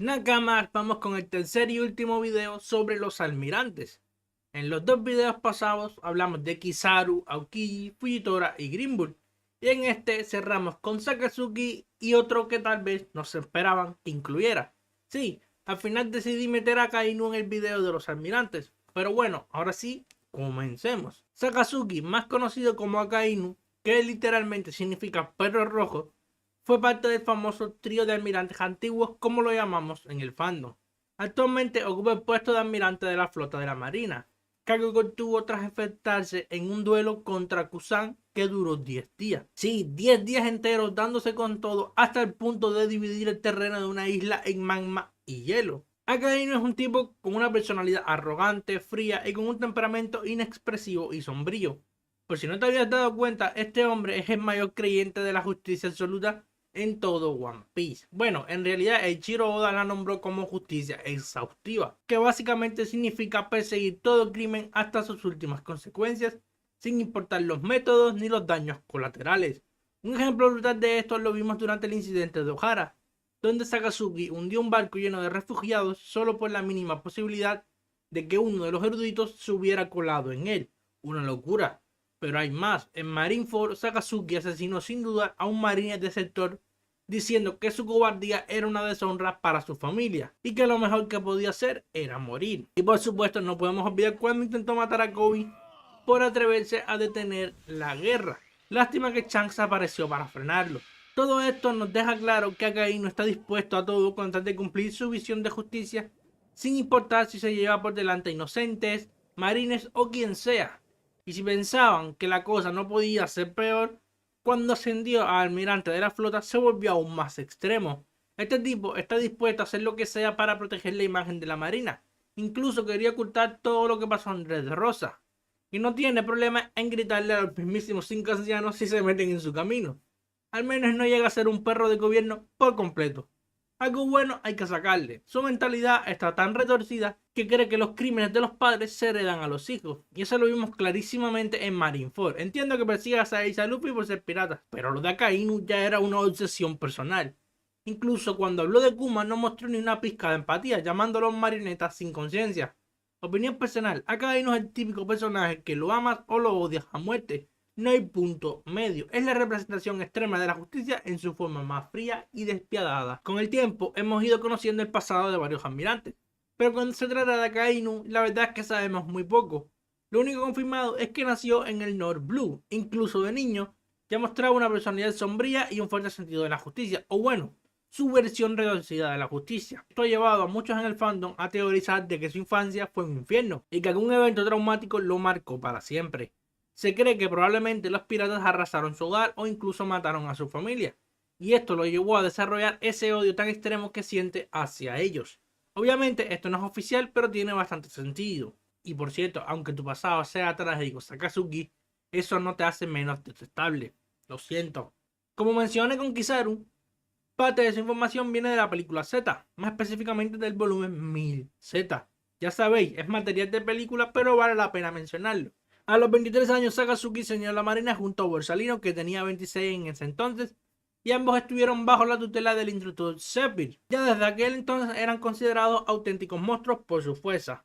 Nakamas, vamos con el tercer y último video sobre los almirantes. En los dos videos pasados hablamos de Kizaru, Aokiji, Fujitora y Green Bull. Y en este cerramos con Sakazuki y otro que tal vez no se esperaban que incluyera. Sí, al final decidí meter a Akainu en el video de los almirantes. Pero bueno, ahora sí, comencemos. Sakazuki, más conocido como Akainu, que literalmente significa perro rojo, fue parte del famoso trío de almirantes antiguos como lo llamamos en el fandom. Actualmente ocupa el puesto de almirante de la flota de la marina, cargo que obtuvo tras enfrentarse en un duelo contra Kusan que duró 10 días. Sí, 10 días enteros dándose con todo hasta el punto de dividir el terreno de una isla en magma y hielo. Akainu es un tipo con una personalidad arrogante, fría y con un temperamento inexpresivo y sombrío. Por si no te habías dado cuenta, este hombre es el mayor creyente de la justicia absoluta en todo One Piece. Bueno, en realidad Eiichiro Oda la nombró como justicia exhaustiva, que básicamente significa perseguir todo crimen hasta sus últimas consecuencias, sin importar los métodos ni los daños colaterales. Un ejemplo brutal de esto lo vimos durante el incidente de Ohara, donde Sakazuki hundió un barco lleno de refugiados solo por la mínima posibilidad de que uno de los eruditos se hubiera colado en él. Una locura. Pero hay más. En Marineford, Sakazuki asesinó sin duda a un marine desertor diciendo que su cobardía era una deshonra para su familia y que lo mejor que podía hacer era morir. Y por supuesto no podemos olvidar cuando intentó matar a Kobe por atreverse a detener la guerra. Lástima que Shanks apareció para frenarlo. Todo esto nos deja claro que Akai no está dispuesto a todo con tal de cumplir su visión de justicia, sin importar si se lleva por delante inocentes, marines o quien sea. Y si pensaban que la cosa no podía ser peor, cuando ascendió a almirante de la flota se volvió aún más extremo. Este tipo está dispuesto a hacer lo que sea para proteger la imagen de la marina. Incluso quería ocultar todo lo que pasó en Red Rosa. Y no tiene problema en gritarle a los mismísimos 5 ancianos si se meten en su camino. Al menos no llega a ser un perro de gobierno por completo. Algo bueno hay que sacarle. Su mentalidad está tan retorcida que cree que los crímenes de los padres se heredan a los hijos. Y eso lo vimos clarísimamente en Marineford. Entiendo que persiga a Sai y a Luffy por ser piratas, pero lo de Akainu ya era una obsesión personal. Incluso cuando habló de Kuma no mostró ni una pizca de empatía, llamándolos marionetas sin conciencia. Opinión personal, Akainu es el típico personaje que lo amas o lo odias a muerte. No hay punto medio. Es la representación extrema de la justicia en su forma más fría y despiadada. Con el tiempo hemos ido conociendo el pasado de varios almirantes, pero cuando se trata de Akainu, la verdad es que sabemos muy poco. Lo único confirmado es que nació en el North Blue. Incluso de niño ya mostraba una personalidad sombría y un fuerte sentido de la justicia, o bueno, su versión reducida de la justicia. Esto ha llevado a muchos en el fandom a teorizar de que su infancia fue un infierno y que algún evento traumático lo marcó para siempre. Se cree que probablemente los piratas arrasaron su hogar o incluso mataron a su familia, y esto lo llevó a desarrollar ese odio tan extremo que siente hacia ellos. Obviamente esto no es oficial, pero tiene bastante sentido. Y por cierto, aunque tu pasado sea trágico, Sakazuki, eso no te hace menos detestable. Lo siento. Como mencioné con Kizaru, parte de esa información viene de la película Z, más específicamente del volumen 1000Z. Ya sabéis, es material de película, pero vale la pena mencionarlo. A los 23 años, Sakazuki se unió a la marina junto a Borsalino, que tenía 26 en ese entonces, y ambos estuvieron bajo la tutela del instructor Sephiroth. Ya desde aquel entonces eran considerados auténticos monstruos por su fuerza.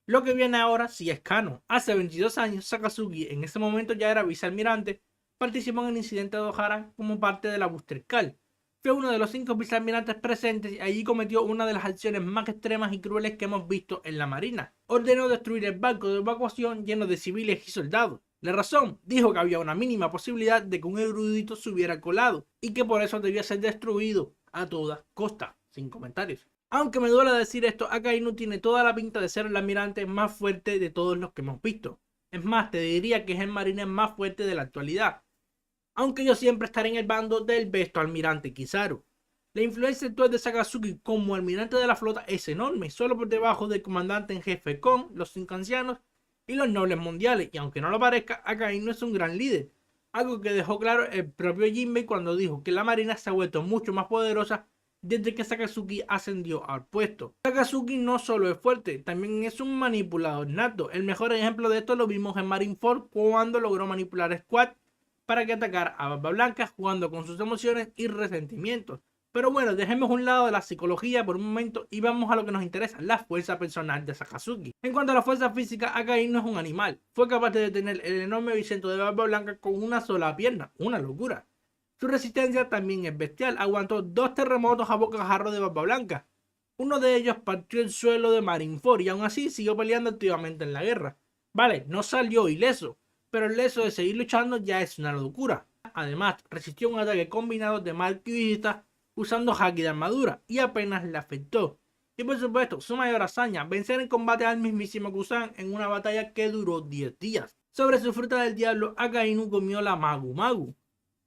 Lo que viene ahora sí es canon. Hace 22 años, Sakazuki, en ese momento ya era vicealmirante, participó en el incidente de Ohara como parte de la Booster Call. Fue uno de los 5 vicealmirantes presentes y allí cometió una de las acciones más extremas y crueles que hemos visto en la marina. Ordenó destruir el barco de evacuación lleno de civiles y soldados. La razón, dijo que había una mínima posibilidad de que un erudito se hubiera colado y que por eso debía ser destruido a toda costa, sin comentarios. Aunque me duele decir esto, Akainu tiene toda la pinta de ser el almirante más fuerte de todos los que hemos visto. Es más, te diría que es el marine más fuerte de la actualidad, aunque yo siempre estaré en el bando del besto almirante Kizaru. La influencia actual de Sakazuki como almirante de la flota es enorme, solo por debajo del comandante en jefe Kon, los 5 ancianos y los nobles mundiales, y aunque no lo parezca, Akai no es un gran líder, algo que dejó claro el propio Jinbei cuando dijo que la marina se ha vuelto mucho más poderosa desde que Sakazuki ascendió al puesto. Sakazuki no solo es fuerte, también es un manipulador nato. El mejor ejemplo de esto lo vimos en Marineford cuando logró manipular a Squad para que atacara a Barba Blanca jugando con sus emociones y resentimientos. Pero bueno, dejemos a un lado la psicología por un momento y vamos a lo que nos interesa, la fuerza personal de Sakazuki. En cuanto a la fuerza física, Akainu no es un animal. Fue capaz de detener el enorme bichento de Barba Blanca con una sola pierna, una locura. Su resistencia también es bestial, aguantó 2 terremotos a bocajarro de Barba Blanca. Uno de ellos partió el suelo de Marineford y aún así siguió peleando activamente en la guerra. Vale, no salió ileso, pero el hecho de seguir luchando ya es una locura. Además, resistió un ataque combinado de Marco y Vegeta usando haki de armadura y apenas le afectó. Y por supuesto, su mayor hazaña, vencer en combate al mismísimo Kusan en una batalla que duró 10 días. Sobre su fruta del diablo, Akainu comió la Magu Magu,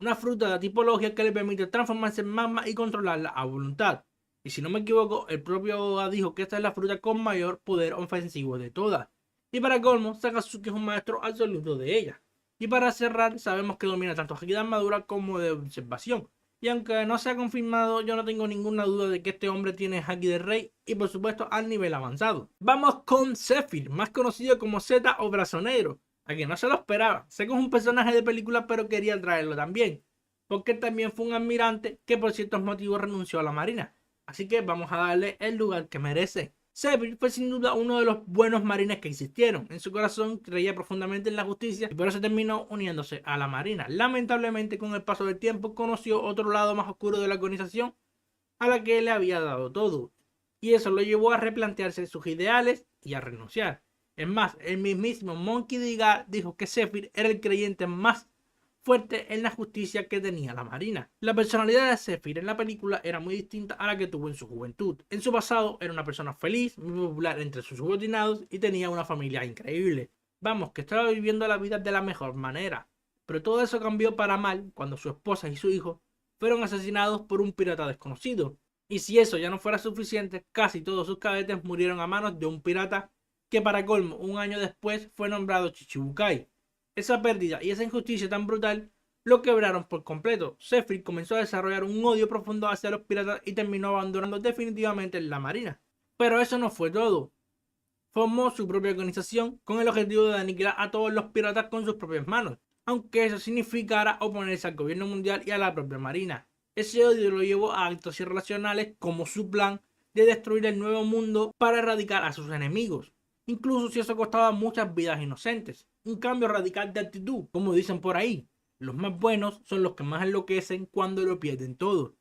una fruta de tipo logia que le permite transformarse en magma y controlarla a voluntad. Y si no me equivoco, el propio Oda dijo que esta es la fruta con mayor poder ofensivo de todas. Y para colmo, Sakazuki es un maestro absoluto de ella. Y para cerrar, sabemos que domina tanto haki de armadura como de observación. Y aunque no se ha confirmado, yo no tengo ninguna duda de que este hombre tiene haki de rey y por supuesto al nivel avanzado. Vamos con Zephyr, más conocido como Z o Brazo Negro. A quien no se lo esperaba. Sé que es un personaje de película, pero quería traerlo también. Porque también fue un almirante que por ciertos motivos renunció a la marina. Así que vamos a darle el lugar que merece. Zephyr fue sin duda uno de los buenos marines que existieron. En su corazón creía profundamente en la justicia y por eso terminó uniéndose a la marina. Lamentablemente, con el paso del tiempo conoció otro lado más oscuro de la organización a la que le había dado todo. Y eso lo llevó a replantearse sus ideales y a renunciar. Es más, el mismísimo Monkey D. Gall dijo que Zephyr era el creyente más fuerte en la justicia que tenía la marina. La personalidad de Zephyr en la película era muy distinta a la que tuvo en su juventud. En su pasado era una persona feliz, muy popular entre sus subordinados y tenía una familia increíble. Vamos, que estaba viviendo la vida de la mejor manera. Pero todo eso cambió para mal cuando su esposa y su hijo fueron asesinados por un pirata desconocido. Y si eso ya no fuera suficiente, casi todos sus cadetes murieron a manos de un pirata que para colmo un año después fue nombrado Chichibukai. Esa pérdida y esa injusticia tan brutal lo quebraron por completo. Zephyr comenzó a desarrollar un odio profundo hacia los piratas y terminó abandonando definitivamente la marina. Pero eso no fue todo. Formó su propia organización con el objetivo de aniquilar a todos los piratas con sus propias manos, aunque eso significara oponerse al gobierno mundial y a la propia marina. Ese odio lo llevó a actos irracionales como su plan de destruir el nuevo mundo para erradicar a sus enemigos, incluso si eso costaba muchas vidas inocentes. Un cambio radical de actitud, como dicen por ahí. Los más buenos son los que más enloquecen cuando lo pierden todo.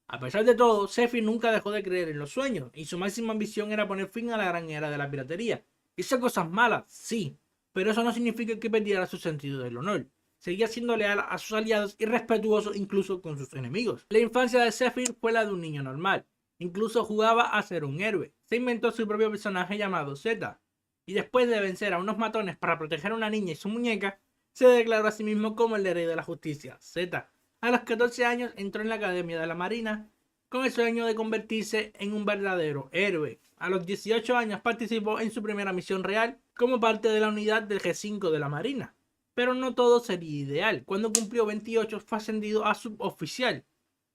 A pesar de todo, Zephyr nunca dejó de creer en los sueños y su máxima ambición era poner fin a la gran era de la piratería. Hizo cosas malas, sí, pero eso no significa que perdiera su sentido del honor. Seguía siendo leal a sus aliados y respetuoso incluso con sus enemigos. La infancia de Zephyr fue la de un niño normal. Incluso jugaba a ser un héroe. Se inventó su propio personaje llamado Z. Y después de vencer a unos matones para proteger a una niña y su muñeca, se declaró a sí mismo como el rey de la justicia, Z. A los 14 años entró en la Academia de la Marina con el sueño de convertirse en un verdadero héroe. A los 18 años participó en su primera misión real como parte de la unidad del G5 de la Marina. Pero no todo sería ideal. Cuando cumplió 28 fue ascendido a suboficial.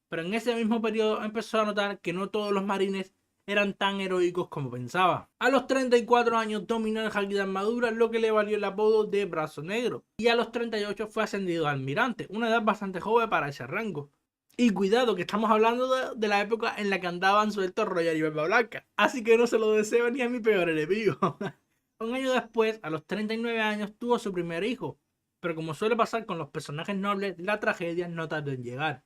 Pero en ese mismo periodo empezó a notar que no todos los marines eran tan heroicos como pensaba. A los 34 años dominó el haki de armadura, lo que le valió el apodo de Brazo Negro. Y a los 38 fue ascendido a almirante, una edad bastante joven para ese rango. Y cuidado, que estamos hablando de la época en la que andaban sueltos Roger y Barba Blanca. Así que no se lo deseo ni a mi peor enemigo. Un año después, a los 39 años, tuvo su primer hijo. Pero como suele pasar con los personajes nobles, la tragedia no tardó en llegar.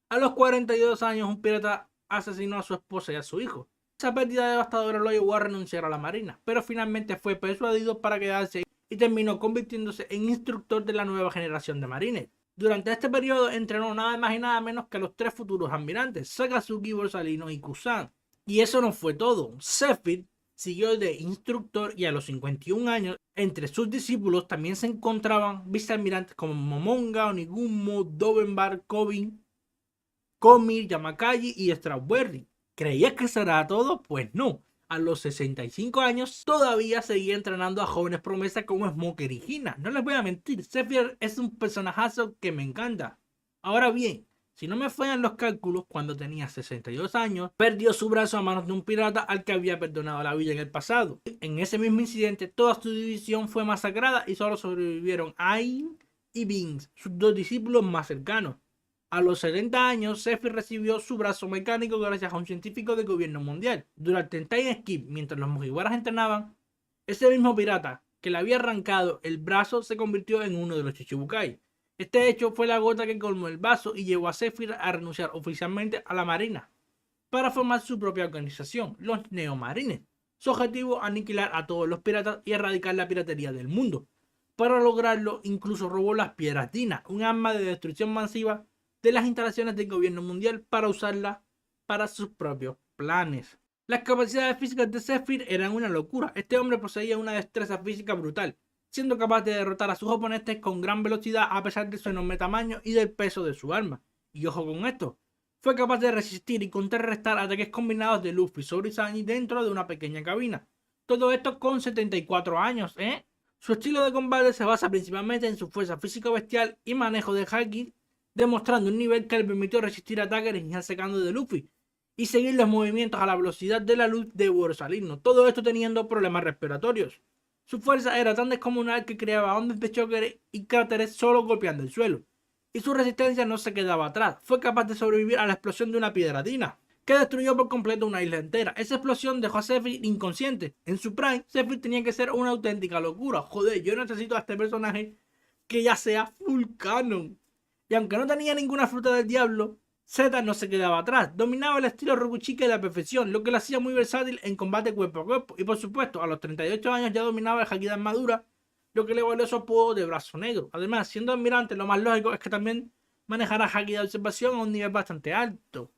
A los 42 años, un pirata asesinó a su esposa y a su hijo. Esa pérdida devastadora lo llevó a renunciar a la marina, pero finalmente fue persuadido para quedarse y terminó convirtiéndose en instructor de la nueva generación de marines. Durante este periodo entrenó nada más y nada menos que a los 3 futuros almirantes, Sakazuki, Borsalino y Kusan. Y eso no fue todo. Zephyr siguió de instructor y a los 51 años, entre sus discípulos también se encontraban vicealmirantes como Momonga, Onigumo, Dovenbar, Komir, Yamakagi y Strawberry. ¿Creías que será todo? Pues no. A los 65 años todavía seguía entrenando a jóvenes promesas como Smoker y Hina. No les voy a mentir, Zephyr es un personajazo que me encanta. Ahora bien, si no me fallan los cálculos, cuando tenía 62 años, perdió su brazo a manos de un pirata al que había perdonado la vida en el pasado. En ese mismo incidente, toda su división fue masacrada y solo sobrevivieron Ain y Vince, sus 2 discípulos más cercanos. A los 70 años, Zephyr recibió su brazo mecánico gracias a un científico del gobierno mundial. Durante el time skip, mientras los Mugiwaras entrenaban, ese mismo pirata que le había arrancado el brazo se convirtió en uno de los Chichibukai. Este hecho fue la gota que colmó el vaso y llevó a Zephyr a renunciar oficialmente a la marina para formar su propia organización, los Neomarines. Su objetivo: aniquilar a todos los piratas y erradicar la piratería del mundo. Para lograrlo, incluso robó las piedras Dina, un arma de destrucción masiva de las instalaciones del gobierno mundial para usarla para sus propios planes. Las capacidades físicas de Zephyr eran una locura. Este hombre poseía una destreza física brutal, siendo capaz de derrotar a sus oponentes con gran velocidad a pesar de su enorme tamaño y del peso de su arma. Y ojo con esto, fue capaz de resistir y contrarrestar ataques combinados de Luffy sobre Sanji dentro de una pequeña cabina. Todo esto con 74 años, ¿eh? Su estilo de combate se basa principalmente en su fuerza física bestial y manejo de haki, demostrando un nivel que le permitió resistir ataques inicial secando de Luffy y seguir los movimientos a la velocidad de la luz de Borsalino, todo esto teniendo problemas respiratorios. Su fuerza era tan descomunal que creaba ondas de choque y cráteres solo golpeando el suelo, y su resistencia no se quedaba atrás. Fue capaz de sobrevivir a la explosión de una piedra Dina, que destruyó por completo una isla entera. Esa explosión dejó a Zephyr inconsciente. En su prime, Zephyr tenía que ser una auténtica locura. Joder, yo necesito a este personaje que ya sea full canon. Y aunque no tenía ninguna fruta del diablo, Zeta no se quedaba atrás, dominaba el estilo Rokuchika a la perfección, lo que lo hacía muy versátil en combate cuerpo a cuerpo, y por supuesto a los 38 años ya dominaba el haki de armadura, lo que le valió su apodo de brazo negro. Además, siendo almirante, lo más lógico es que también manejara haki de observación a un nivel bastante alto.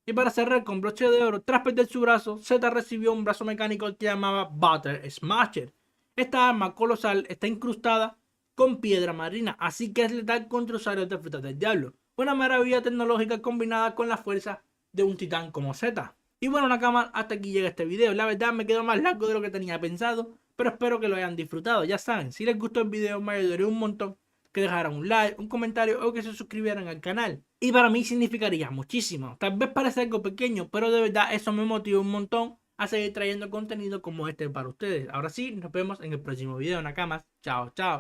Y para cerrar con broche de oro, tras perder su brazo, Zeta recibió un brazo mecánico que llamaba Butter Smasher. Esta arma colosal está incrustada con piedra marina, así que es letal contra usuarios de frutas del diablo. Una maravilla tecnológica combinada con la fuerza de un titán como Zeta. Y bueno, Nakamas, hasta aquí llega este video. La verdad me quedó más largo de lo que tenía pensado, pero espero que lo hayan disfrutado. Ya saben, si les gustó el video me ayudaría un montón que dejaran un like, un comentario o que se suscribieran al canal. Y para mí significaría muchísimo. Tal vez parece algo pequeño, pero de verdad eso me motiva un montón a seguir trayendo contenido como este para ustedes. Ahora sí, nos vemos en el próximo video, Nakamas. Chao, chao.